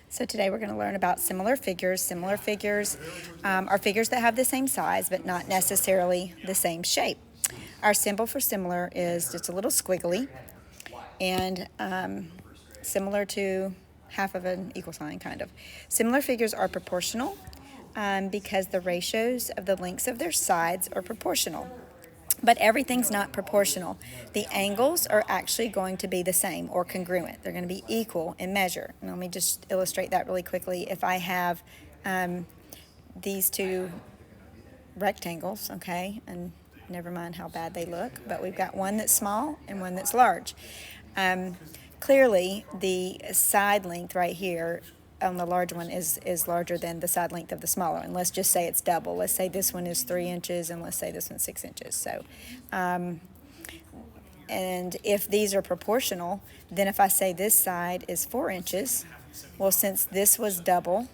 So today we're going to learn about similar figures. Similar figures are figures that have the same size but not necessarily the same shape. Our symbol for similar is just a little squiggly and similar to half of an equal sign, kind of. Similar figures are proportional because the ratios of the lengths of their sides are proportional. But everything's not proportional. The angles are actually going to be the same or congruent. They're going to be equal in measure. And let me just illustrate that really quickly. If I have these two rectangles, okay, and never mind how bad they look, but we've got one that's small and one that's large. Clearly, the side length right here on the large one is larger than the side length of the smaller one. Let's just say it's double. Let's say this one is 3 inches and let's say this one's 6 inches. So, and if these are proportional, then if I say this side is 4 inches, well, since this was double,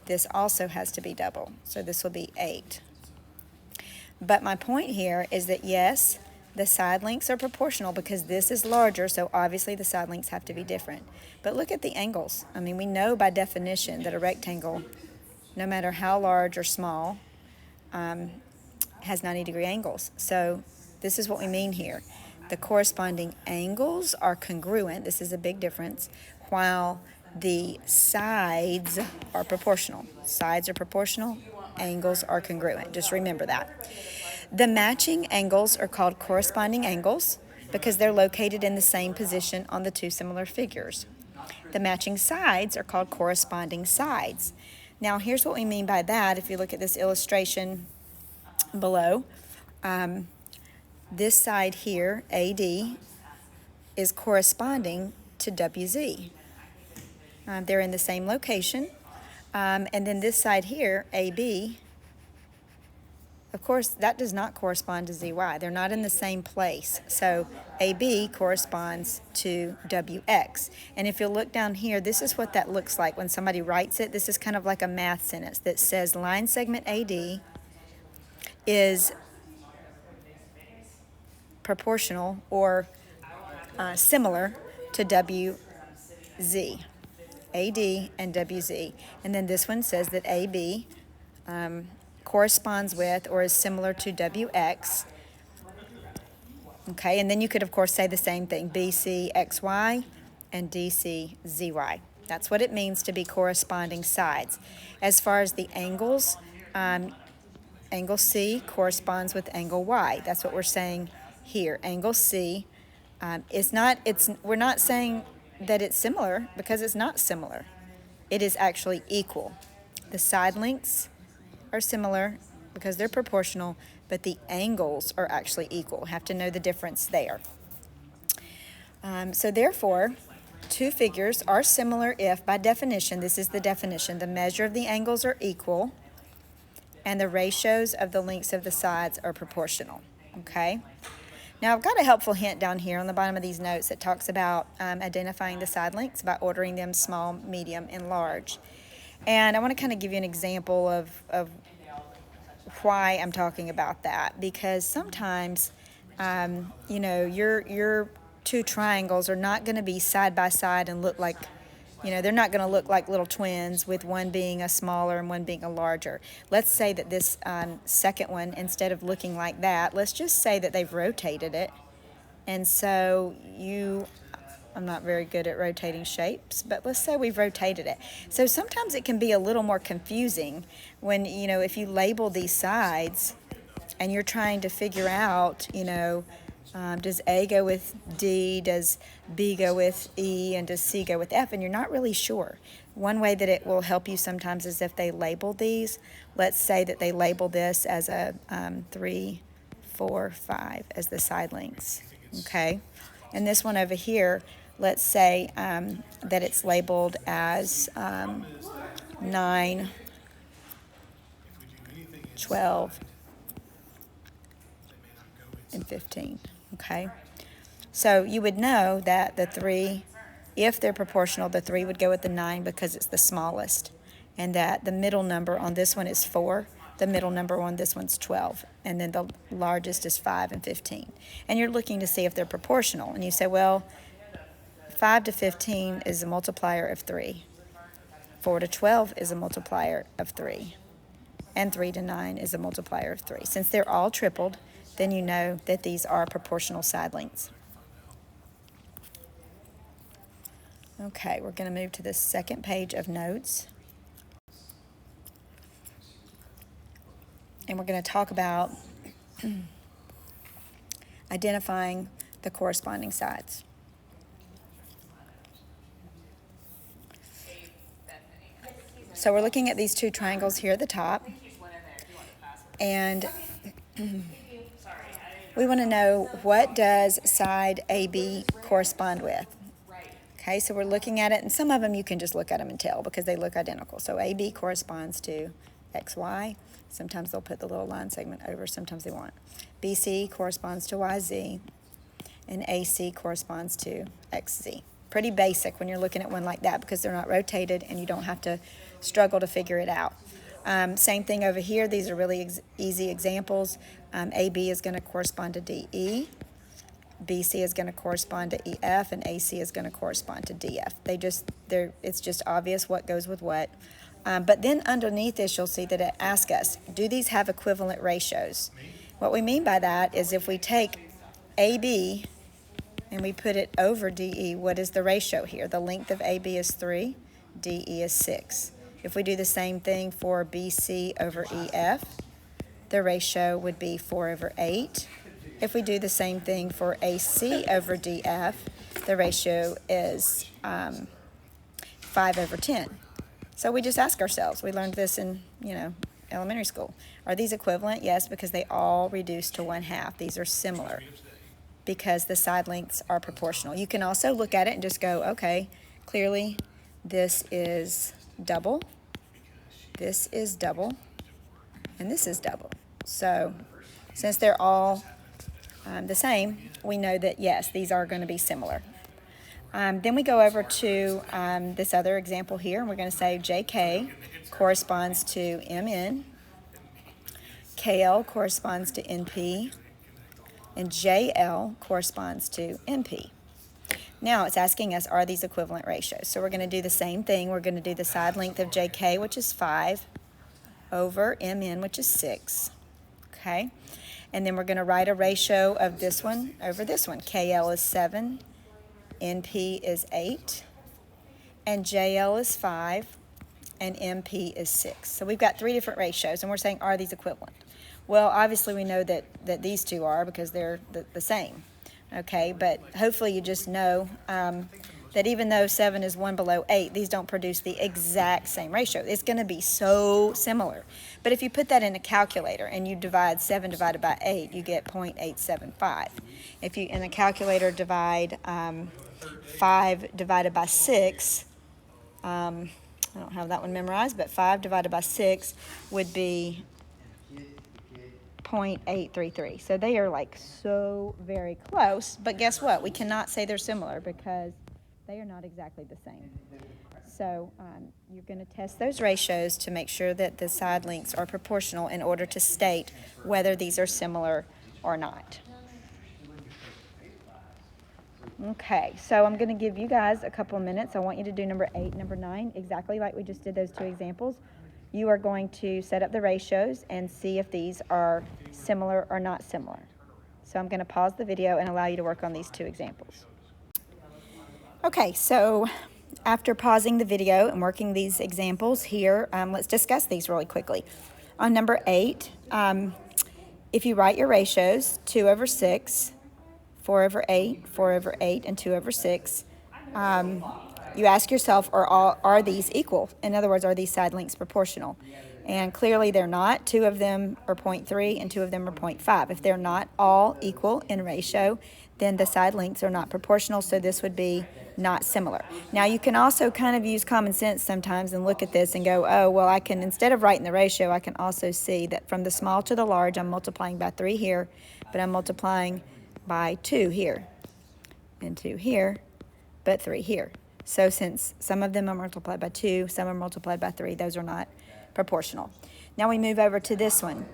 this also has to be double. So this will be 8. But my point here is that yes, the side lengths are proportional because this is larger, so obviously the side lengths have to be different. But look at the angles. I mean, we know by definition that a rectangle, no matter how large or small, has 90-degree angles. So this is what we mean here. The corresponding angles are congruent. This is a big difference, while the sides are proportional. Sides are proportional, angles are congruent. Just remember that. The matching angles are called corresponding angles because they're located in the same position on the two similar figures. The matching sides are called corresponding sides. Now, here's what we mean by that. If you look at this illustration below, this side here, AD, is corresponding to WZ. They're in the same location. And then this side here, AB, of course, that does not correspond to ZY. They're not in the same place. So AB corresponds to WX. And if you look down here, this is what that looks like when somebody writes it. This is kind of like a math sentence that says line segment AD is proportional or similar to WZ. AD and WZ. And then this one says that AB corresponds with or is similar to WX. Okay, and then you could, of course, say the same thing, BCXY and DCZY. That's what it means to be corresponding sides. As far as the angles, angle C corresponds with angle Y. That's what we're saying here. Angle C we're not saying that it's similar because it's not similar. It is actually equal. The side lengths are similar because they're proportional, but the angles are actually equal. Have to know the difference there. So therefore, two figures are similar if, by definition, this is the definition, the measure of the angles are equal and the ratios of the lengths of the sides are proportional. Okay? Now, I've got a helpful hint down here on the bottom of these notes that talks about identifying the side lengths by ordering them small, medium, and large. And I want to kind of give you an example of why I'm talking about that, because sometimes, your two triangles are not going to be side by side and look like, they're not going to look like little twins with one being a smaller and one being a larger. Let's say that this second one, instead of looking like that, let's just say that they've rotated it. And so I'm not very good at rotating shapes, but let's say we've rotated it. So sometimes it can be a little more confusing when, if you label these sides and you're trying to figure out, does A go with D, does B go with E, and does C go with F, and you're not really sure. One way that it will help you sometimes is if they label these. Let's say that they label this as a 3, 4, 5 as the side lengths, okay? And this one over here, let's say that it's labeled as 9, 12, and 15, okay? So you would know that the 3, if they're proportional, the 3 would go with the 9 because it's the smallest, and that the middle number on this one is 4, the middle number on this one's 12, and then the largest is 5 and 15. And you're looking to see if they're proportional, and you say, well, 5 to 15 is a multiplier of 3. 4 to 12 is a multiplier of 3. And 3 to 9 is a multiplier of 3. Since they're all tripled, then you know that these are proportional side lengths. Okay, we're going to move to the second page of notes. And we're going to talk about identifying the corresponding sides. So we're looking at these two triangles here at the top. And we want to know, what does side AB correspond with? Okay, so we're looking at it, and some of them you can just look at them and tell because they look identical. So AB corresponds to XY. Sometimes they'll put the little line segment over, sometimes they won't. BC corresponds to YZ, and AC corresponds to XZ. Pretty basic when you're looking at one like that because they're not rotated and you don't have to struggle to figure it out. Same thing over here. These are really easy examples. AB is going to correspond to DE. BC is going to correspond to EF, and AC is going to correspond to DF. It's just obvious what goes with what. But then underneath this, you'll see that it asks us, do these have equivalent ratios? What we mean by that is if we take AB and we put it over DE, what is the ratio here? The length of AB is 3, DE is 6. If we do the same thing for BC over EF, the ratio would be 4 over 8. If we do the same thing for AC over DF, the ratio is 5 over 10. So we just ask ourselves, we learned this in, elementary school. Are these equivalent? Yes, because they all reduce to 1/2. These are similar because the side lengths are proportional. You can also look at it and just go, okay, clearly this is double, this is double, and this is double. So since they're all the same, we know that, yes, these are going to be similar. Then we go over to this other example here, and we're going to say JK corresponds to MN, KL corresponds to NP, and JL corresponds to MP. Now it's asking us, are these equivalent ratios? So we're going to do the same thing. We're going to do the side length of JK, which is 5, over MN, which is 6. Okay? And then we're going to write a ratio of this one over this one. KL is 7, NP is 8, and JL is 5, and MP is 6. So we've got 3 different ratios, and we're saying, are these equivalent? Well, obviously we know that these two are because they're the same. Okay, but hopefully you just know that even though 7 is 1 below 8, these don't produce the exact same ratio. It's going to be so similar. But if you put that in a calculator and you divide 7 divided by 8, you get 0.875. If you, in a calculator, divide 5 divided by 6, I don't have that one memorized, but 5 divided by 6 would be 0.833. So they are like so very close, but guess what? We cannot say they're similar because they are not exactly the same. So you're going to test those ratios to make sure that the side lengths are proportional in order to state whether these are similar or not. Okay, so I'm going to give you guys a couple of minutes. I want you to do number 8, number 9, exactly like we just did those two examples. You are going to set up the ratios and see if these are similar or not similar. So I'm going to pause the video and allow you to work on these two examples. Okay, so after pausing the video and working these examples here, let's discuss these really quickly. On number 8, if you write your ratios, 2 over 6, 4 over 8, 4 over 8, and 2 over 6, you ask yourself, are these equal? In other words, are these side lengths proportional? And clearly they're not. 2 of them are 0.3 and 2 of them are 0.5. If they're not all equal in ratio, then the side lengths are not proportional, so this would be not similar. Now you can also kind of use common sense sometimes and look at this and go, oh, well, I can, instead of writing the ratio, I can also see that from the small to the large, I'm multiplying by 3 here, but I'm multiplying by 2 here, and 2 here, but 3 here. So since some of them are multiplied by 2, some are multiplied by 3, those are not proportional. Now we move over to this one.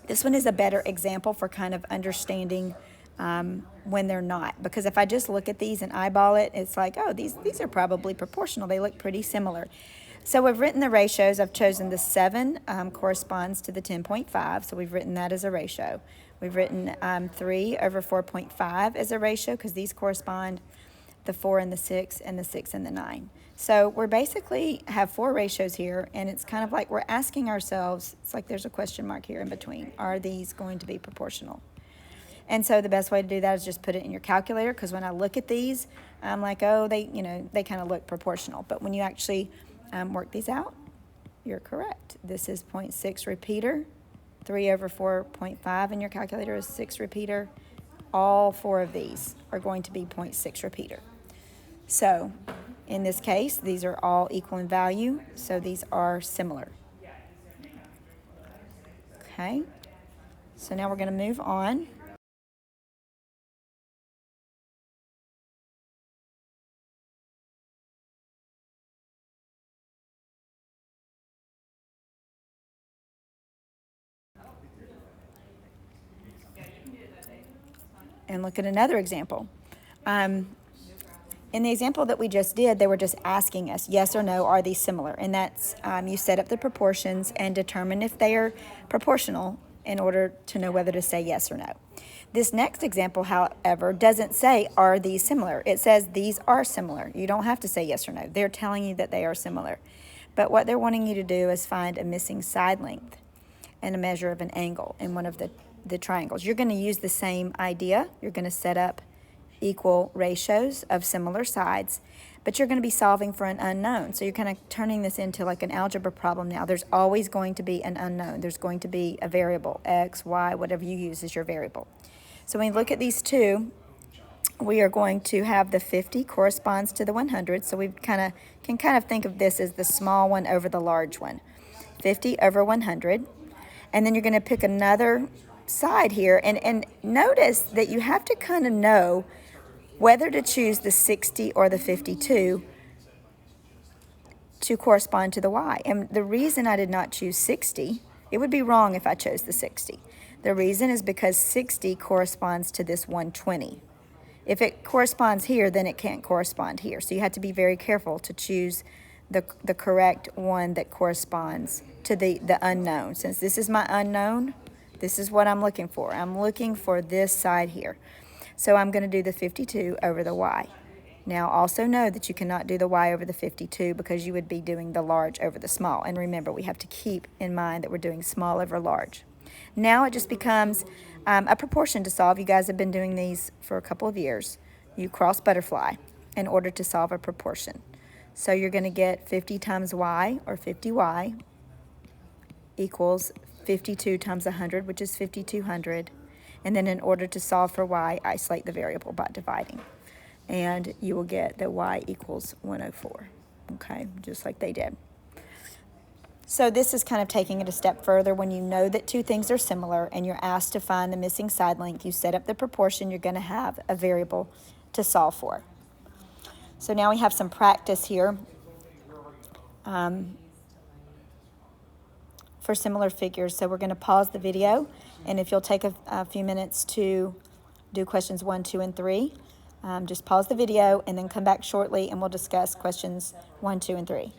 This one is a better example for kind of understanding when they're not. Because if I just look at these and eyeball it, it's like, oh, these are probably proportional. They look pretty similar. So we've written the ratios. I've chosen the 7 corresponds to the 10.5, so we've written that as a ratio. We've written 3 over 4.5 as a ratio because these correspond, the 4 and the 6 and the 6 and the 9. So we're basically have 4 ratios here, and it's kind of like we're asking ourselves, it's like there's a question mark here in between. Are these going to be proportional? And so the best way to do that is just put it in your calculator, because when I look at these, I'm like, oh, they kind of look proportional. But when you actually work these out, you're correct. This is 0.6 repeater. 3 over 4.5 in your calculator is 6 repeater. All 4 of these are going to be 0.6 repeater. So in this case, these are all equal in value, so these are similar. Okay, so now we're going to move on. And look at another example. In the example that we just did, they were just asking us, yes or no, are these similar? And that's, you set up the proportions and determine if they are proportional in order to know whether to say yes or no. This next example, however, doesn't say, are these similar? It says these are similar. You don't have to say yes or no. They're telling you that they are similar. But what they're wanting you to do is find a missing side length and a measure of an angle in one of the triangles. You're going to use the same idea. You're going to set up equal ratios of similar sides, but you're going to be solving for an unknown. So you're kind of turning this into like an algebra problem now. There's always going to be an unknown. There's going to be a variable, x, y, whatever you use as your variable. So when you look at these two, we are going to have the 50 corresponds to the 100. So we can kind of think of this as the small one over the large one. 50 over 100. And then you're going to pick another side here, and notice that you have to kind of know whether to choose the 60 or the 52 to correspond to the y. And the reason I did not choose 60, it would be wrong if I chose the 60. The reason is because 60 corresponds to this 120. If it corresponds here, then it can't correspond here. So you have to be very careful to choose the correct one that corresponds to the unknown. Since this is my unknown, this is what I'm looking for. I'm looking for this side here. So I'm going to do the 52 over the y. Now also know that you cannot do the y over the 52 because you would be doing the large over the small. And remember, we have to keep in mind that we're doing small over large. Now it just becomes a proportion to solve. You guys have been doing these for a couple of years. You cross butterfly in order to solve a proportion. So you're going to get 50 times y, or 50y, equals 52 times 100, which is 5,200. And then in order to solve for y, isolate the variable by dividing. And you will get that y equals 104, okay, just like they did. So this is kind of taking it a step further. When you know that two things are similar and you're asked to find the missing side length, you set up the proportion, you're going to have a variable to solve for. So now we have some practice here for similar figures. So we're going to pause the video, and if you'll take a few minutes to do questions 1, 2, and 3, just pause the video and then come back shortly and we'll discuss questions 1, 2, and 3.